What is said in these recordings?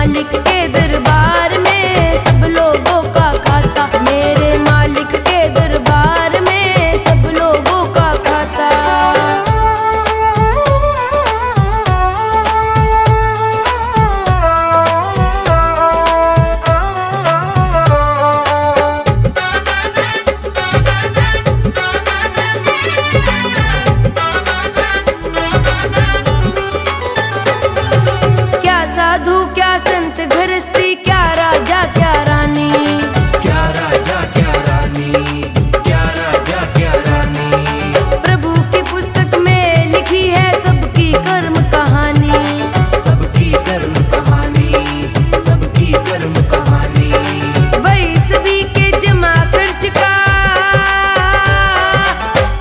मालिक के दरबार में सब लोगों का खाता, मेरे मालिक के दरबार में सब लोगों का खाता। क्या साधु क्या संत गृहस्थी, क्या राजा क्या रानी, क्या राजा क्या रानी, क्या राजा क्या रानी। प्रभु की पुस्तक में लिखी है सबकी कर्म कहानी, सबकी कर्म कहानी, सबकी कर्म कहानी। वही सभी के जमा खर्च का,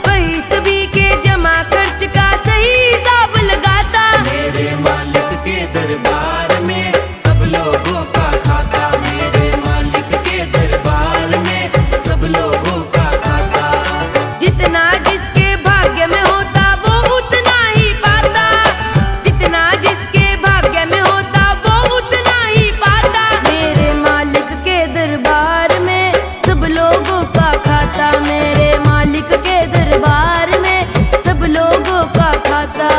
वही सभी के जमा खर्च का सही हिसाब लगाता। मेरे मालिक के दरबार में सब लोगों का खाता, मेरे मालिक के दरबार में सब लोगों का खाता। जितना जिसके भाग्य में होता वो उतना ही पाता, जितना जिसके भाग्य में होता वो उतना ही पाता। मेरे मालिक के दरबार में सब लोगों का खाता, मेरे मालिक के दरबार में सब लोगों का खाता।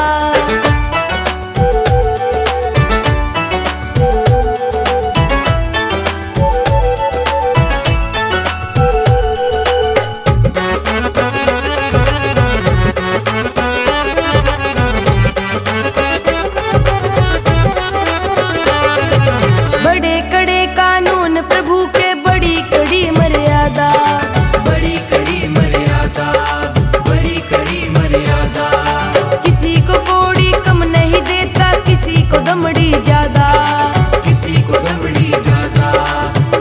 बड़े कड़े कानून प्रभु के, बड़ी कड़ी मर्यादा, बड़ी कड़ी मर्यादा, बड़ी कड़ी मर्यादा। किसी को कौड़ी कम नहीं देता, किसी को दमड़ी ज्यादा, किसी को दमड़ी ज्यादा,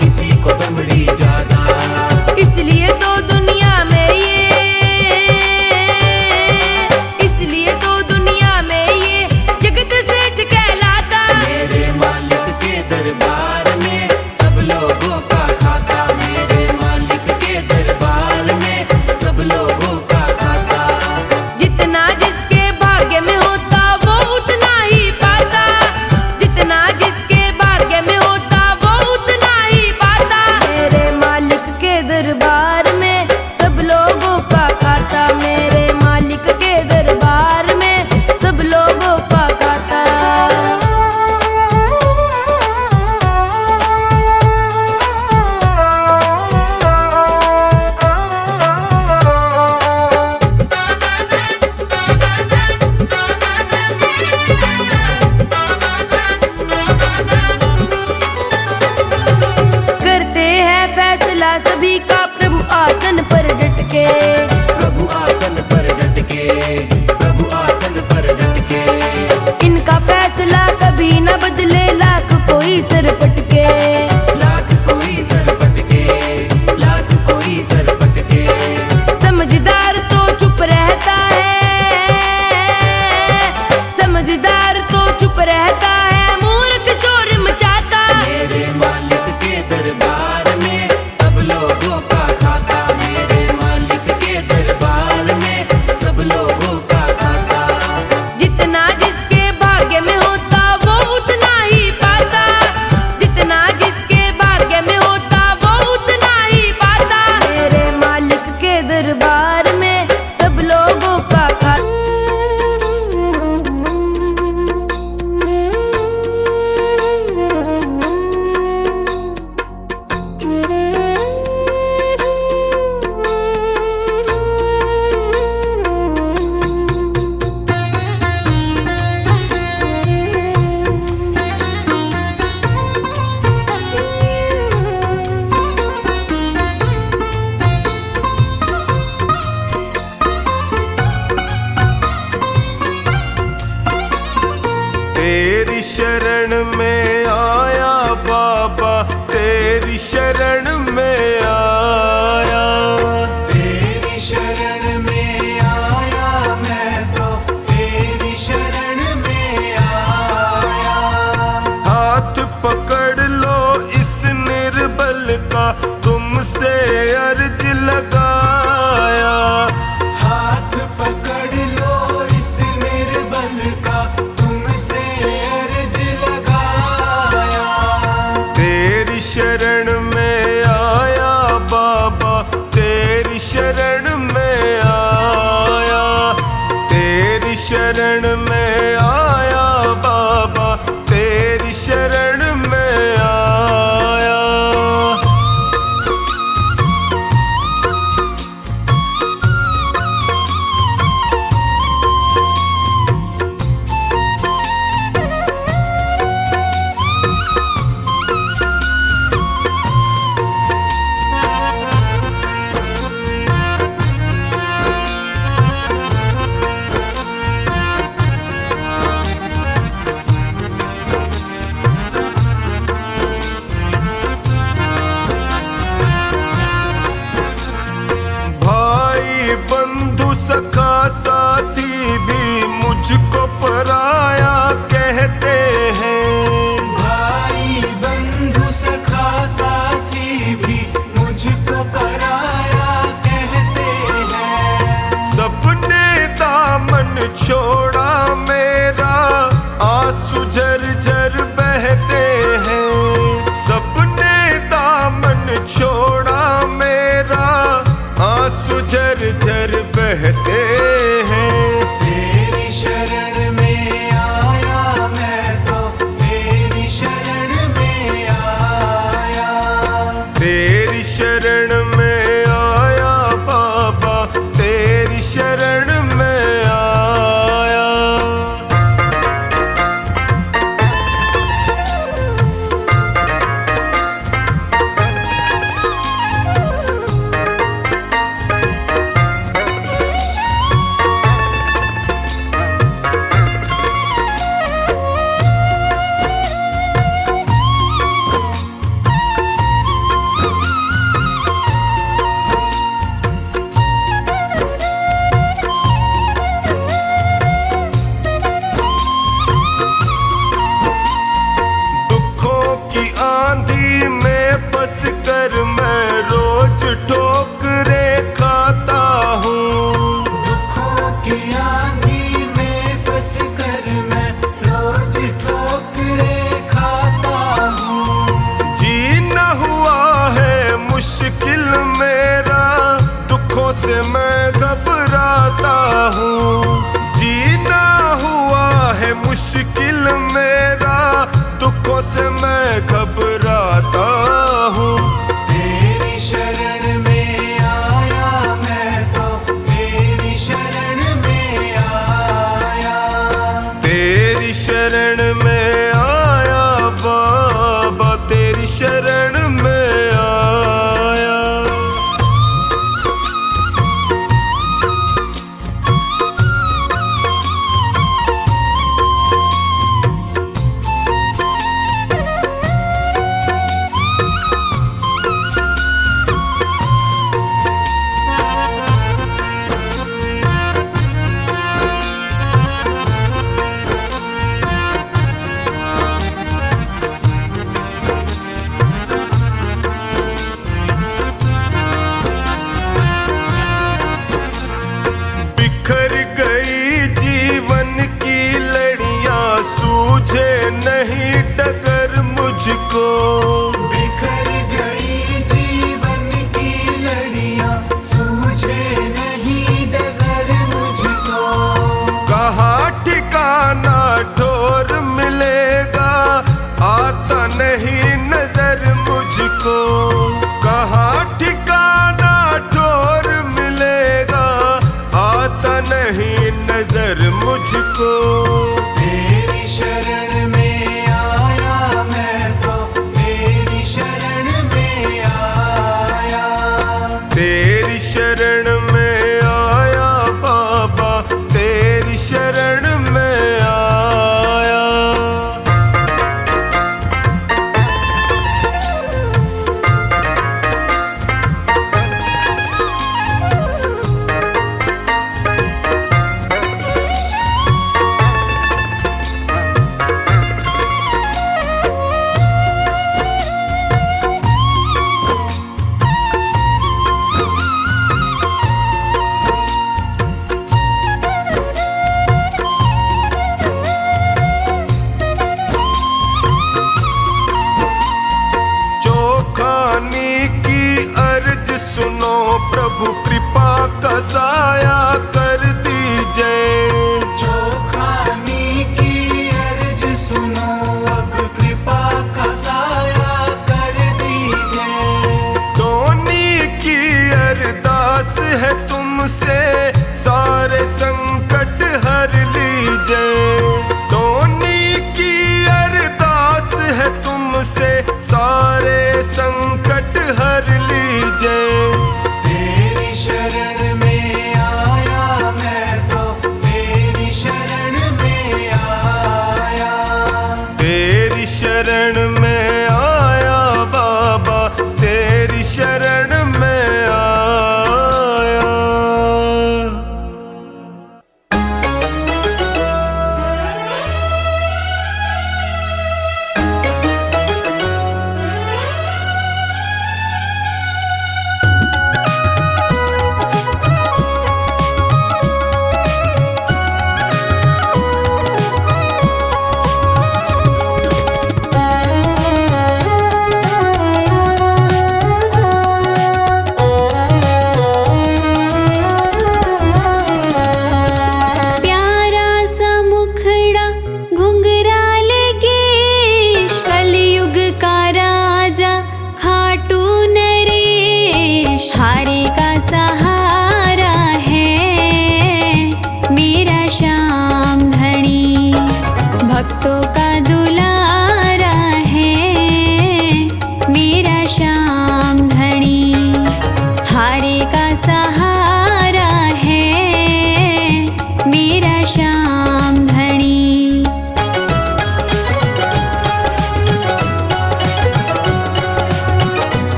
किसी को दमड़ी ज्यादा। इसलिए तो दुनिया में ये, इसलिए तो दुनिया में ये जगत सेठ कहलाता। मेरे मालिक के दरबार में सब लोगों का खाता, मेरे मालिक के दरबार में सब लोगों का खाता। जितना जिसके भाग्य में होता वो उतना ही पाता, जितना जिसके भाग्य में होता वो उतना ही पाता। मेरे मालिक के दरबार में सब लोगों का खाता, मेरे मालिक के दरबार में सब लोगों का खाता। करते हैं फैसला सभी का प्रभु आसन पर डट के, प्रभु आसन पर डट के, प्रभु आसन पर डट के। इनका फैसला कभी न बदले, लाख कोई सर पटके, लाख कोई सर पटके, लाख कोई सर पटके। समझदार तो चुप रहता है, समझदार तो चुप रहता है, मूर्ख शोर मचाता। मेरे मालिक के दरबार में सब लोगों का खाता, मेरे मालिक के दरबार में सब लोगों का खाता। जितना जिसके भाग्य में होता वो उतना ही पाता, जितना जिसके भाग्य में होता वो उतना ही पाता। मेरे मालिक के दरबार में सब लोगों का खाता। तेरी शरण में आया बाबा, तेरी शरण में आया, तेरी शरण में आया मैं तो, तेरी शरण में आया। हाथ पकड़ लो इस निर्बल का, तुमसे अर्ज लगाया। हाथ पकड़ लो इस निर्बल का, तुमसे अर्ज लगाया। मुश्किल मेरा, दुखों से मैं घबराता हूँ। तेरी शरण में आया मैं तो, तेरी शरण में आया। तेरी शरण में आया बाबा, तेरी शरण में आया। बिखर गई जीवन की लड़ियां, सूझे नहीं डगर मुझको। बिखर गई जीवन की लड़ियां, सूझे नहीं डगर मुझको। कहाँ ठिकाना ठोर मिलेगा, आता नहीं नजर मुझको। कहाँ ठिकाना ठोर मिलेगा, आता नहीं नजर मुझको। तेरी शरण में आया मैं तो, तेरी शरण में आया। तेरी शरण में आया बाबा, तेरी शरण में आया। चोखानी की अर्ज सुनो प्रभु, कृपा का साया कर दीजिए। चोखानी की अर्ज सुनो, अब कृपा का साया कर दीजिए। धोनी की अरदास है तुमसे, सारे संकट हर लीजिए। धोनी की अरदास है तुमसे, सारे संकट हर लीजिए। तेरी शरण में आया मैं तो, तेरी शरण में आया। तेरी शरण में आया बाबा, तेरी शरण में आया।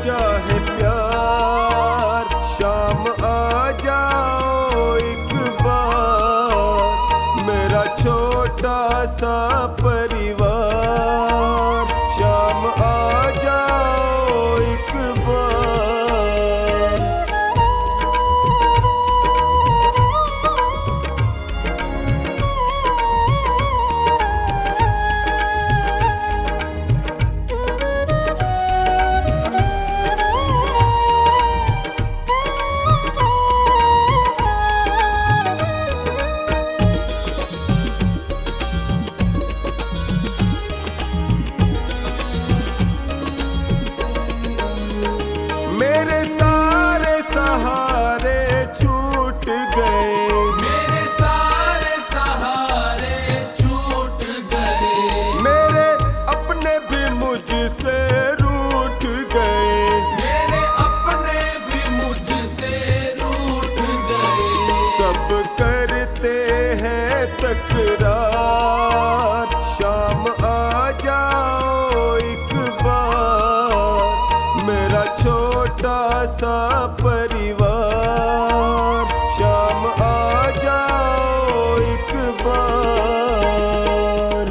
चाहे प्यार, शाम आ जाओ एक बार, मेरा छोटा सा परिवार, शाम आ जाओ एक बार। मेरे सारे सहारे छूट गए, मेरे सारे सहारे छूट गए, मेरे अपने भी मुझसे रूठ गए, मेरे अपने भी मुझसे रूठ गए। सब करते हैं तकरार, शाम आ जाओ एक बार, मेरा छोटा सा परिवार, शाम आ जाओ एक बार।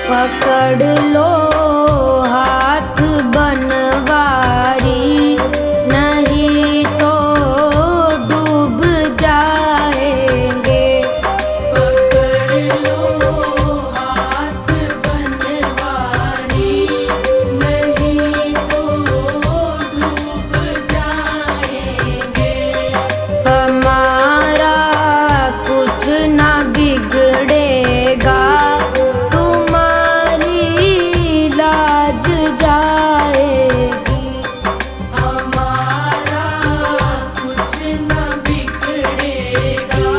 पकड़ लो हाथ बनवारी, नहीं तो डूब जाएंगे। पकड़ लो हाथ बनवारी, नहीं तो डूब जाएंगे। हमारा कुछ ना बिगड़ेगा, लाज जाएगी। हमारा कुछ न बिगड़ेगा,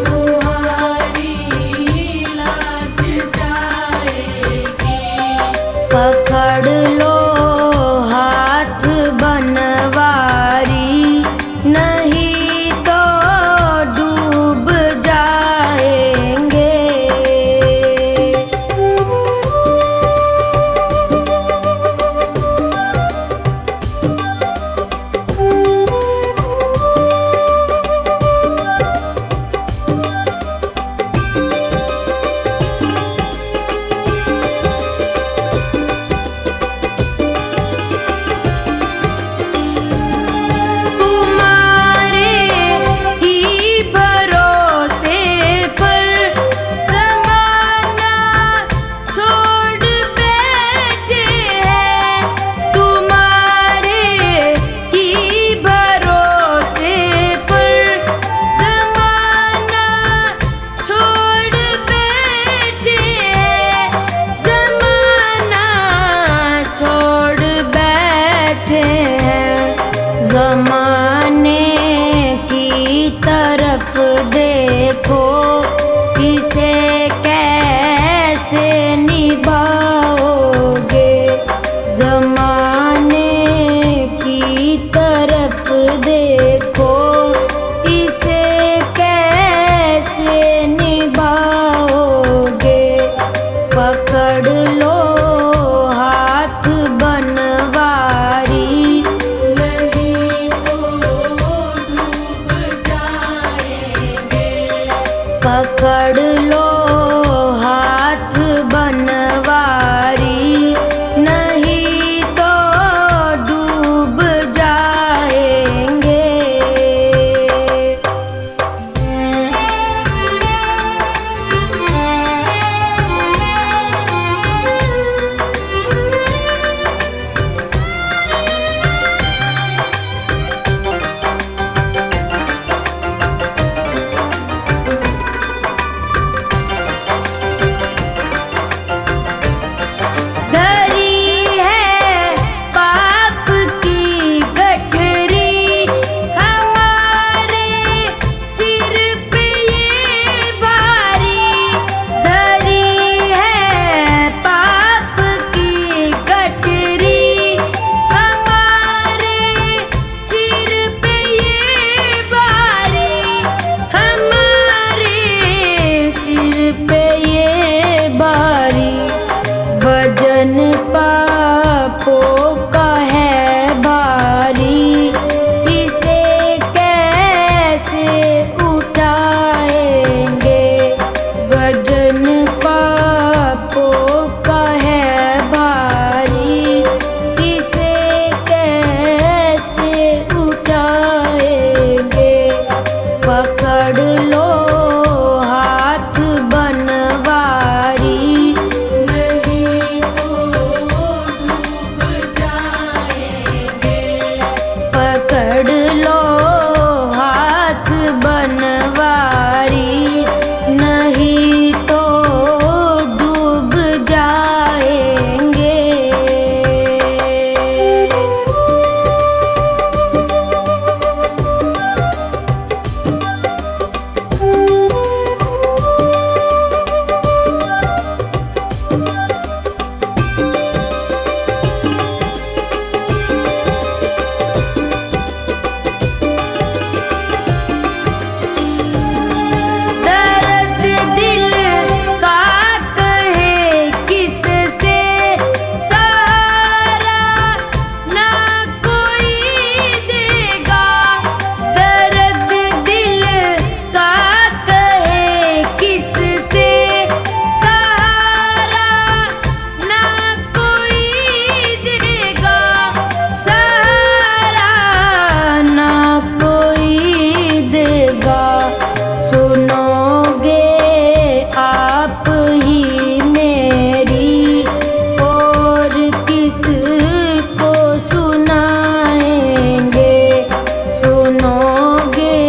तुम्हारी लाज जाएगी। पकड़ लो हाथ बनवारी, नहीं तो डूब जाएंगे। पकड़ लो हाथ बनवारी, नहीं लो हाथ बनवारी, नहीं तो डूब जाएंगे। दर्द दिल का कहे किससे सहारा ना कोई देगा। दर्द दिल का कहे किससे सहारा ना कोई देगा। सहारा ना कोई देगा। सुनोगे आप ही मेरी और किसको सुनाएंगे। सुनोगे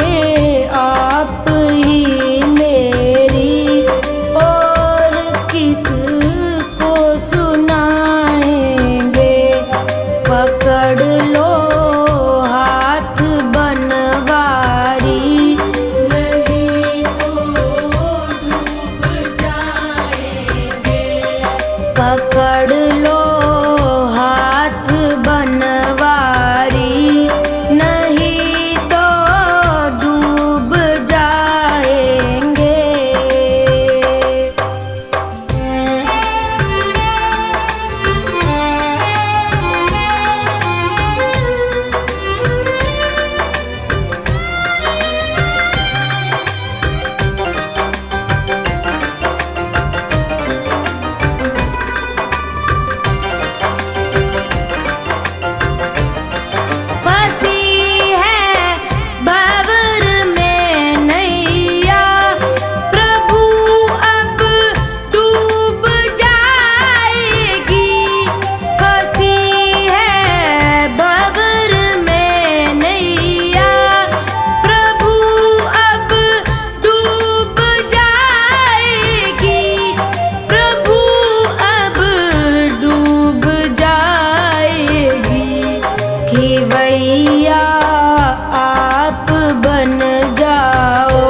आप ही मेरी और किसको सुनाएंगे। पकड़ लो हाथ बनवारी, नहीं तो डूब जाएंगे। पकड़ लो हाथ बनवारी, नहीं तो डूब जाएंगे। फंसी है भंवर में नैया, प्रभु अब डूब जाएगी। फंसी है भंवर में नैया, प्रभु अब डूब जाएगी। प्रभु अब डूब जाएगी। खिवैया आप बन जाओ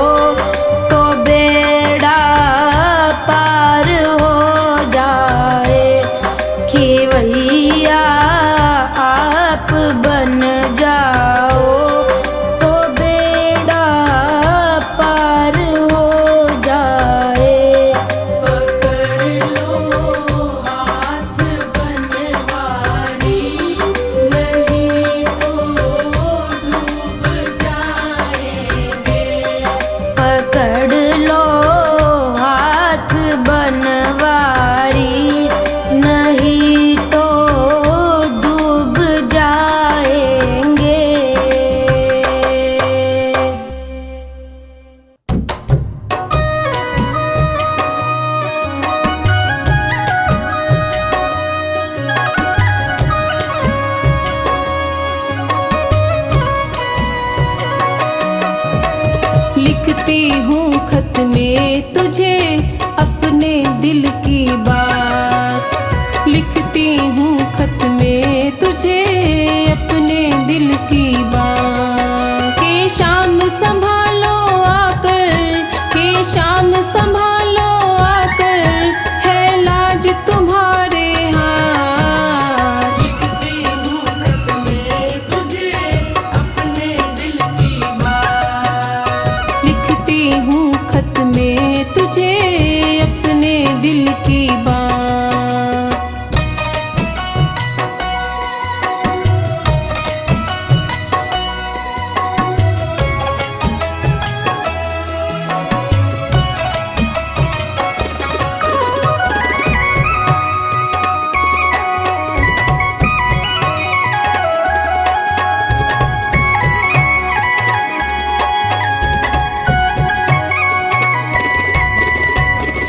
तो बेड़ा पार हो जाए। खिवैया आप बन जाओ तो बेड़ा पार हो जाए। पकड़ लो हाथ बनवारी, नहीं तो डूब जाएंगे। पकड़ लो हाथ बनवारी, नहीं तो डूब जाएंगे। लिखती हूँ खत में तुझे अपने दिल की बात। लिखती हूँ खत में तुझे अपने दिल की बात। के शाम संभालो आकर, के शाम संभालो आकर, है लाज तुम्हारे हाथ। लिखती हूँ खत में तुझे अपने दिल की बात। लिखती हूँ खत में तुझे अपने दिल की बात।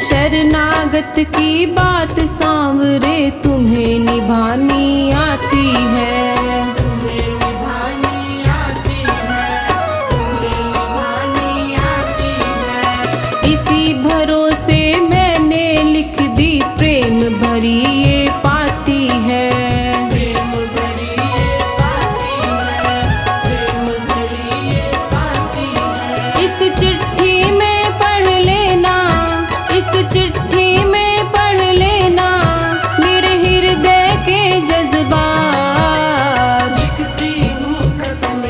शरणागत की बात सांवरे तुम्हें निभानी आती है। तुम्हें निभानी आती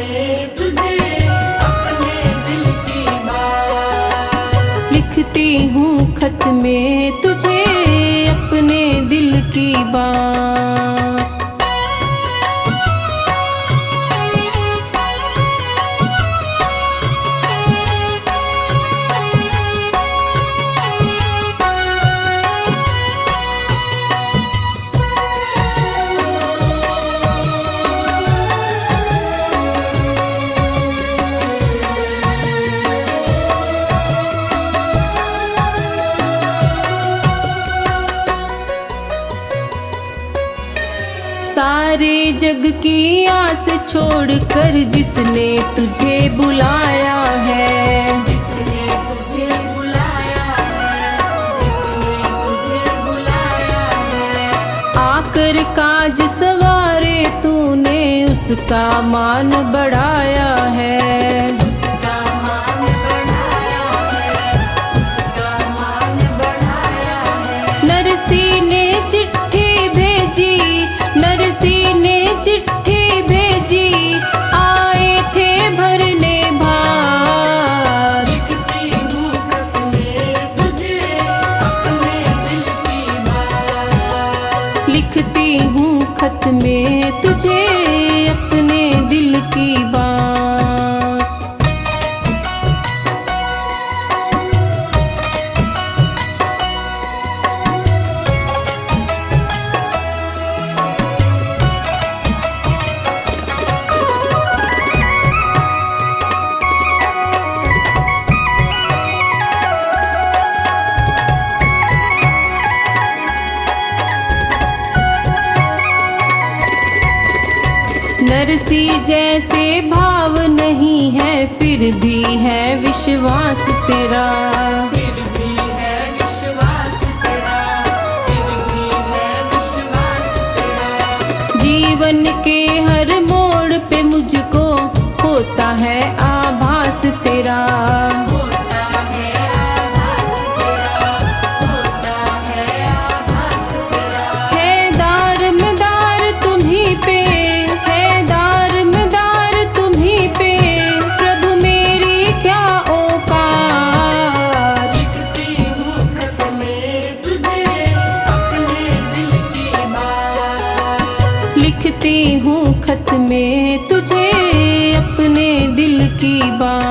में तुझे अपने दिल की बात। लिखती हूँ खत में तुझे अपने दिल की बात। सारे जग की आस छोड़कर जिसने तुझे बुलाया है, जिसने तुझे बुलाया है, जिसने तुझे बुलाया है। आकर काज सवारे तूने उसका मान बढ़ाया है। उसका मान बढ़ाया है, उसका मान बढ़ाया है। नरसी ने चिट्ठी भेजी, नरसी ने चिट्ठी भेजी, आए थे भरने भार। लिखती हूँ खत में तुझे अपने दिल की बात। लिखती हूँ खत में तुझे अपने दिल की बात। नरसी जैसे भाव नहीं है फिर भी है विश्वास तेरा। फिर भी है विश्वास तेरा, फिर भी है विश्वास तेरा। जीवन के हर मोड़ पे मुझको होता है आभास तेरा। होता है आभास तेरा, होता है आभास तेरा। है दार मदार तुम्हीं पे, है दार मदार तुम्हीं पे, प्रभु मेरी क्या औकात। लिखती हूँ खत में तुझे अपने दिल की बात। लिखती हूँ खत में तुझे अपने दिल की बात।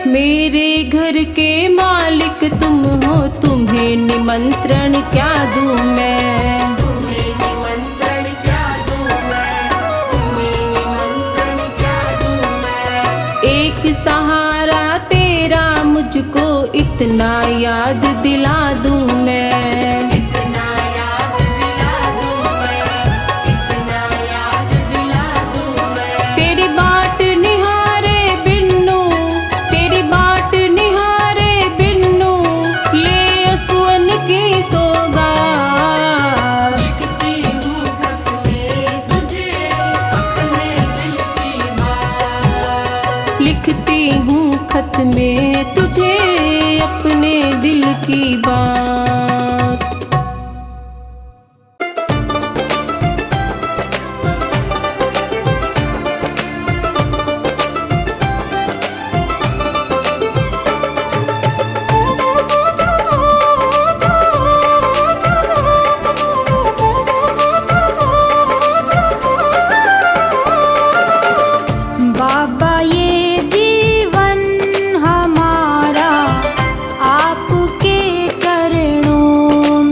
मेरे घर के मालिक तुम हो, तुम्हें निमंत्रण क्या दूं मैं। तुम्हें निमंत्रण क्या दूं मैं, तुम्हें निमंत्रण क्या दूं मैं। एक सहारा तेरा मुझको इतना याद दिला दूं मैं। इतना याद दिला दूं मैं, इतना याद दिला दूं मैं। तेरी बाट निहारे बिन्नू, तेरी बाट निहारे बिन्नू, ले असुअन की सौगात। लिखती हूँ खत में तुझे अपने दिल की बात। लिखती हूँ खत में तुझे अपने दिल की बात। बाबा ये जीवन हमारा आपके चरणों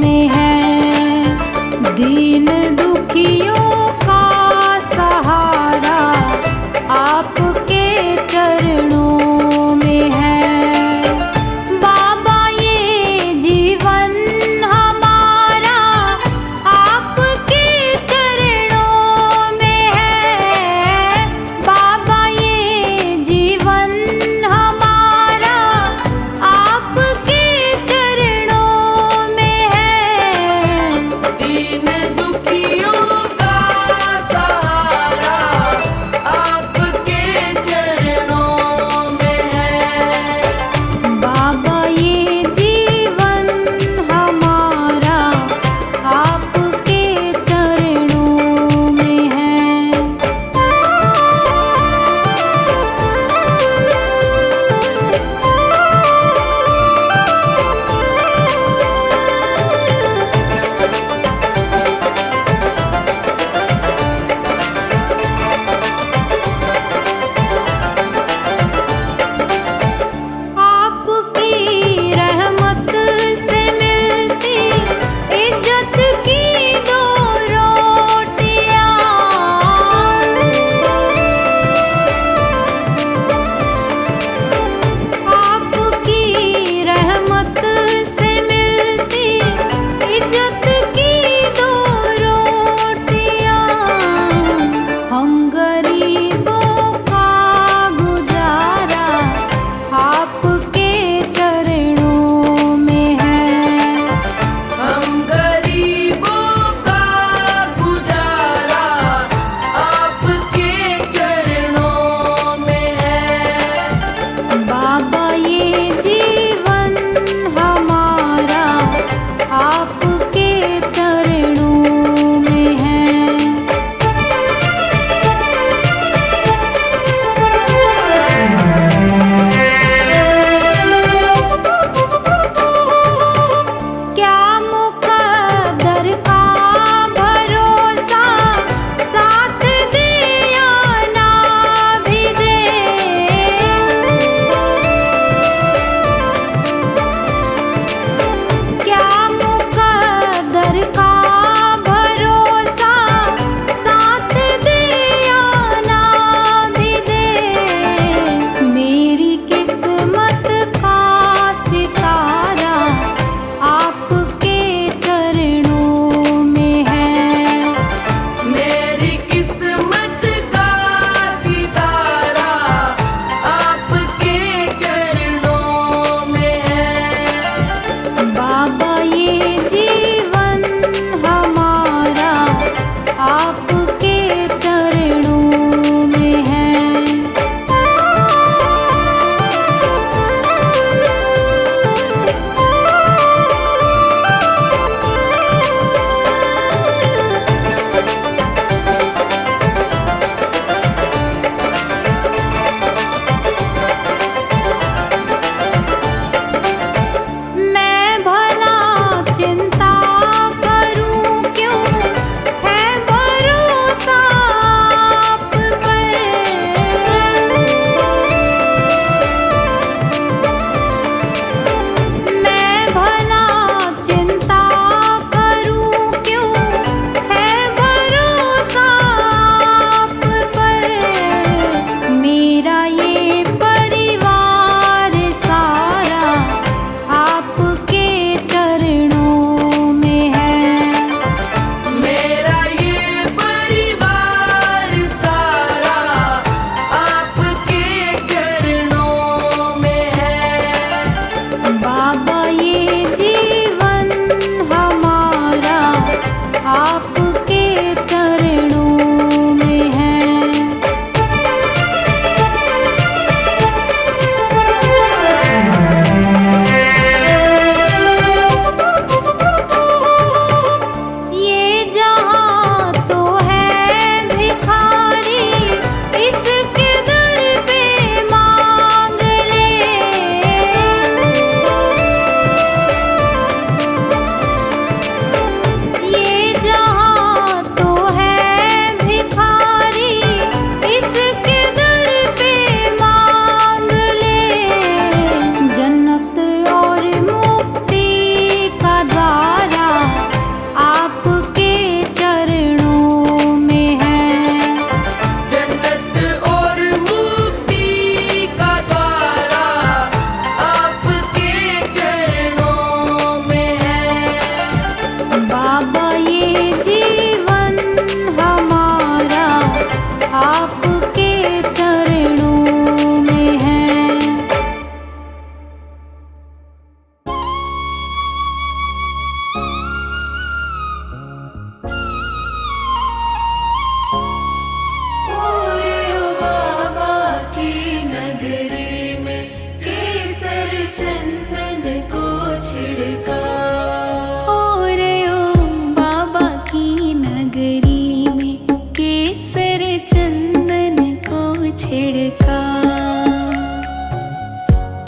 छिड़का,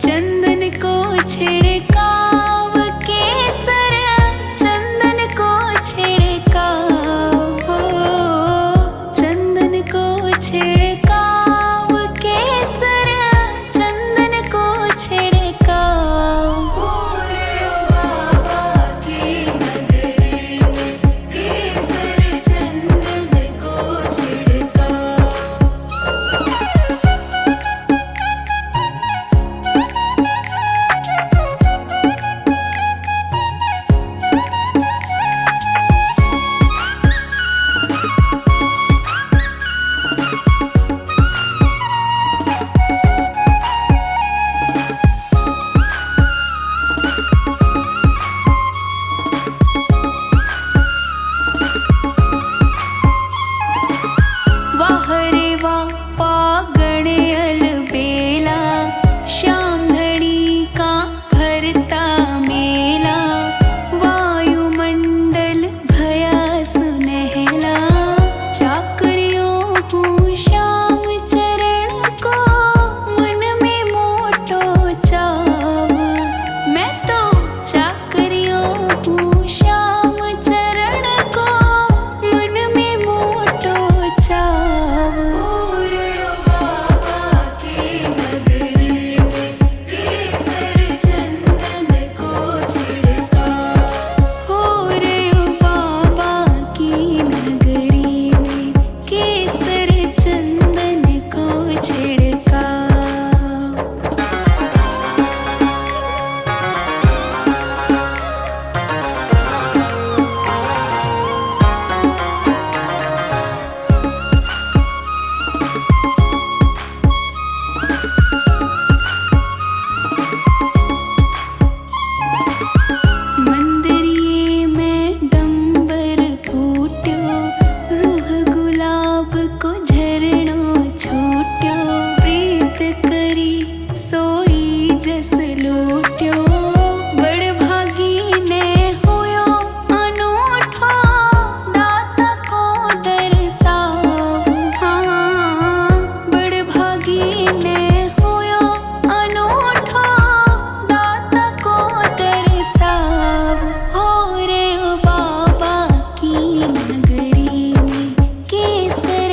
चंदन को छिड़काव केसर, चंदन को छिड़काव, हो चंदन को छिड़काव केसर, चंदन को छिड़काव। हो रे बाबा की नगरी में केसर चंदन को छिड़काव। वाह रे वाह फागण अलबेला, श्याम धड़ी का भरता मेला, वायुमंडल भया सुनहला, चाकरियों हूँ श्याम चरण को, मन में मोटो चाव, मैं तो चाकरियों हूँ श्याम चरण को, मन में मोटो चाव। हो रे बाबा की नगरी में केसर चंदन को छिड़का, हो रे बाबा की नगरी में केसर चंदन को छिड़का। मंदिरिये में डंबर फूट्यो, रूह गुलाब को झरणो छूट्यो, प्रीत करी सोई जस लूट्यो, बड़ भागी ने होयो अनूठो, दाता को दरसाव। हाँ बड़ भागी ने होयो अनूठो, दाता को दरसाव। हो रे बाबा की नगरी में केसर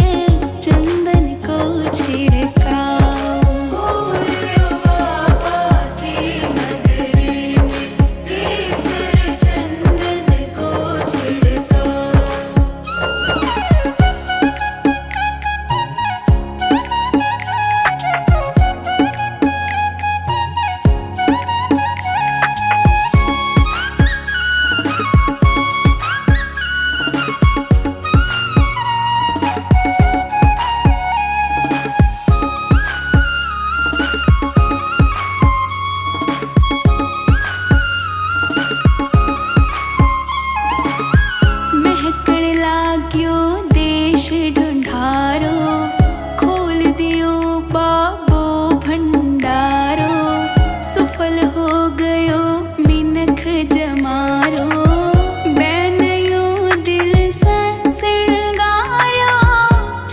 चंदन को छिड़काव। हो रे बाबा की नगरी में केसर चंदन को छिड़काव। महकण लाग्यो देश ढूंढारो, खोल दियो बाबो भंडारो, सुफल हो गयो मिनख जमारो, बैनयो दिल से सिणगार्यो,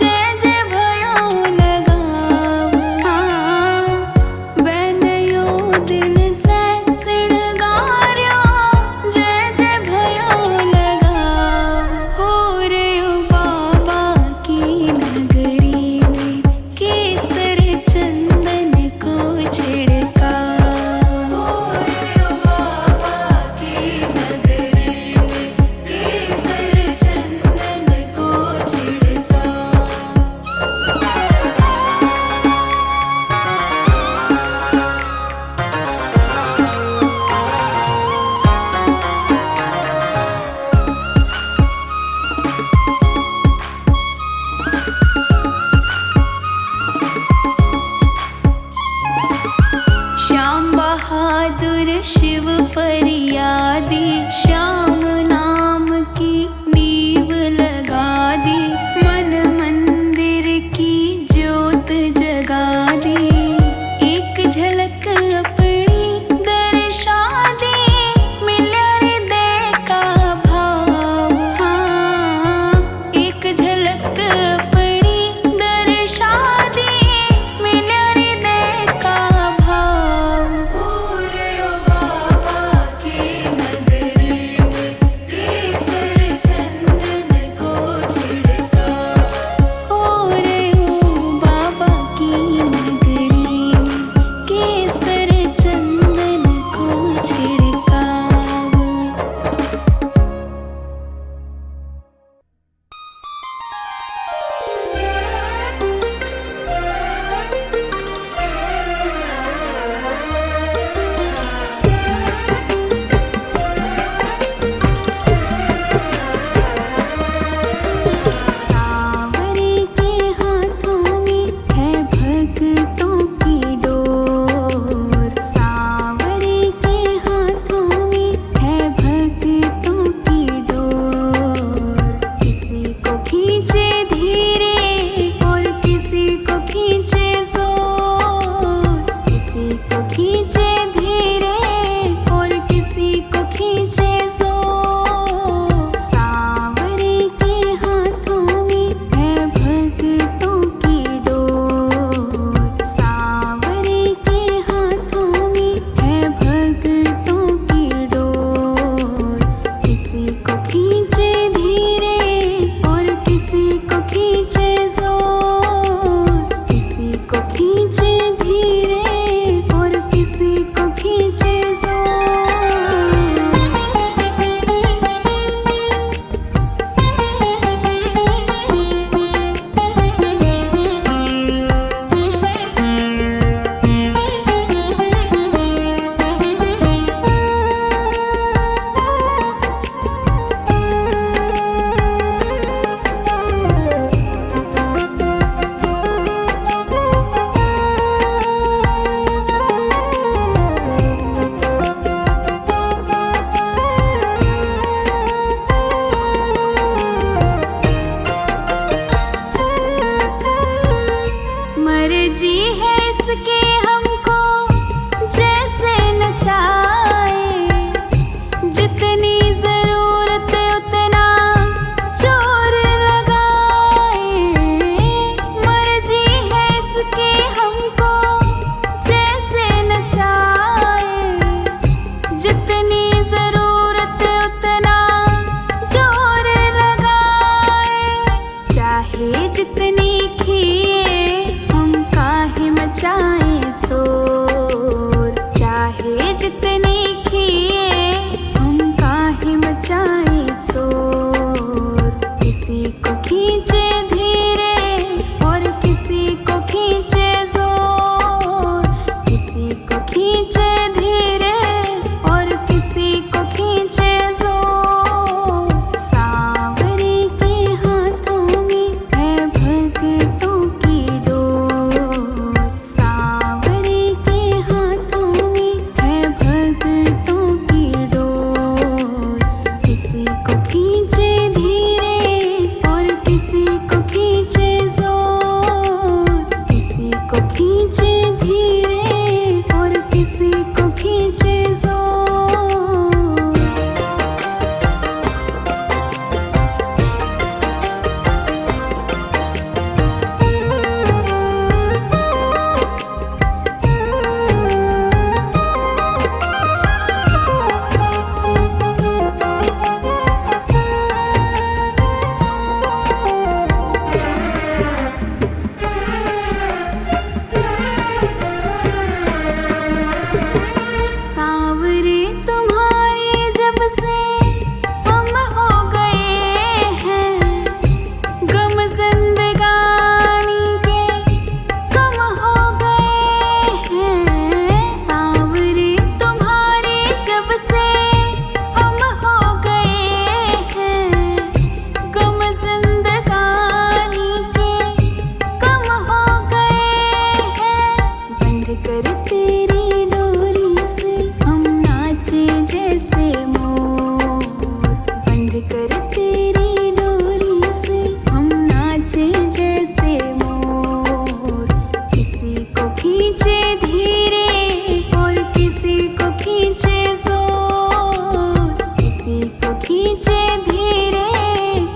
जय जय भयो लगाव। हाँ बैनयो दिल से सिणगार्यो, जय जय भयो लगाव। हो रे बाबा की नगरी में केसर चंदन खींचे धीरे और किसी को खींचे जोर। मर्जी है इसके हमको जैसे नचाए, जितनी जरूरत उतना जोर लगाए। मर्जी है इसके हमको जैसे नचाए, जितनी जरूरत उतना जोर लगाए। चाहे जितनी खिए मचाए शोर, चाहे जितनी खिए हम काहे मचाए शोर। किसी को खींचे धीरे और किसी को खींचे जोर, किसी को खींचे धीरे और किसी को खींचे जोर। सांवरे के हाथों में है भक्तों की डोर, सांवरे के हाथों में है भक्तों की डोर। किसी को खींचे धीरे और किसी को खींचे जोर, किसी को खींचे धीरे और किसी को खींचे जोर। सांवरे तुम्हारे जब से हम हो गए हैं, गम जिंदगानी के कम हो गए हैं। सांवरे तुम्हारे जब से हम हो गए हैं, गम जिंदगानी के कम हो गए हैं। बंद कर तेरी डोरी से हम नाचे जैसे मोर, बंद कर तेरी डोरी से हम नाचे जैसे मोर। किसी को खींचे धीरे और किसी को खींचे जोर, किसी को खींचे धीरे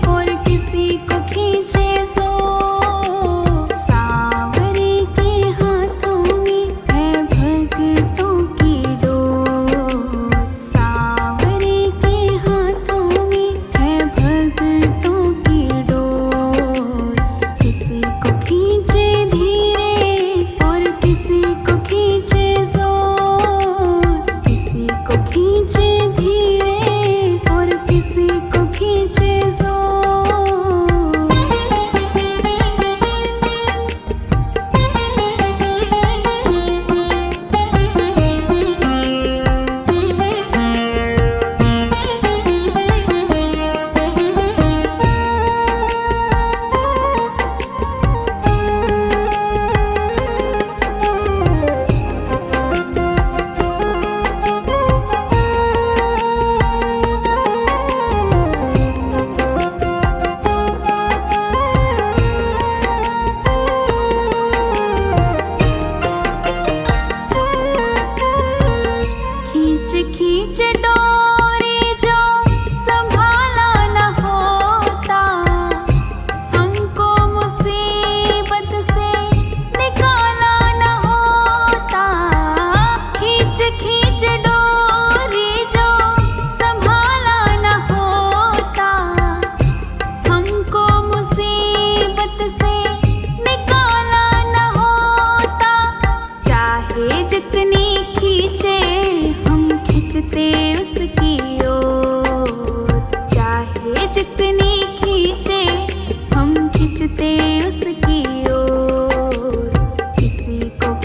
और किसी को खींचे जोर। सांवरे के हाथों में है भक्तों की डोर, सांवरे के हाथों में है भक्तों की डोर। किसी को खींचे धीरे और किसी को खींचे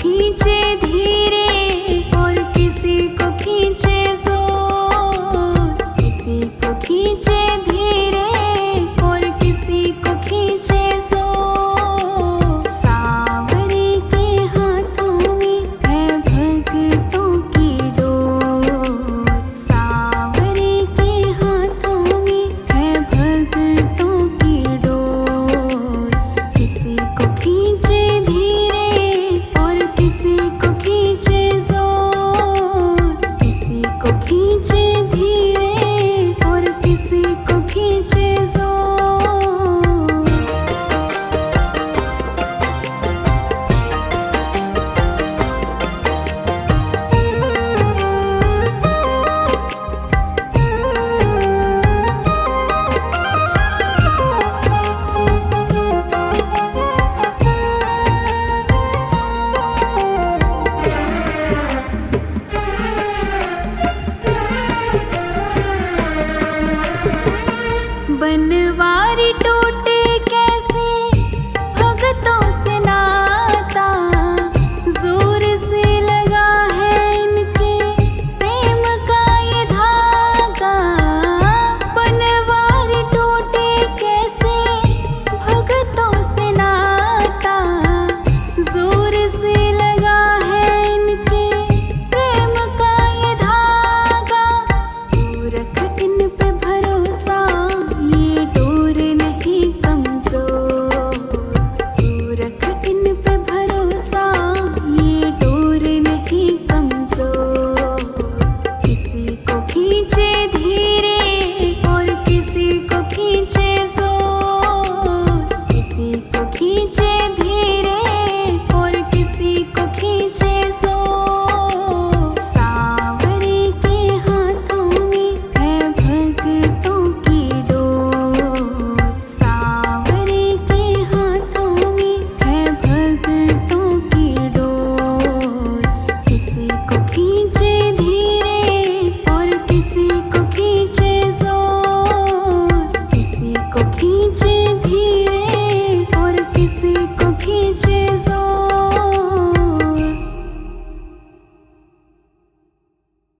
खींचे धीरे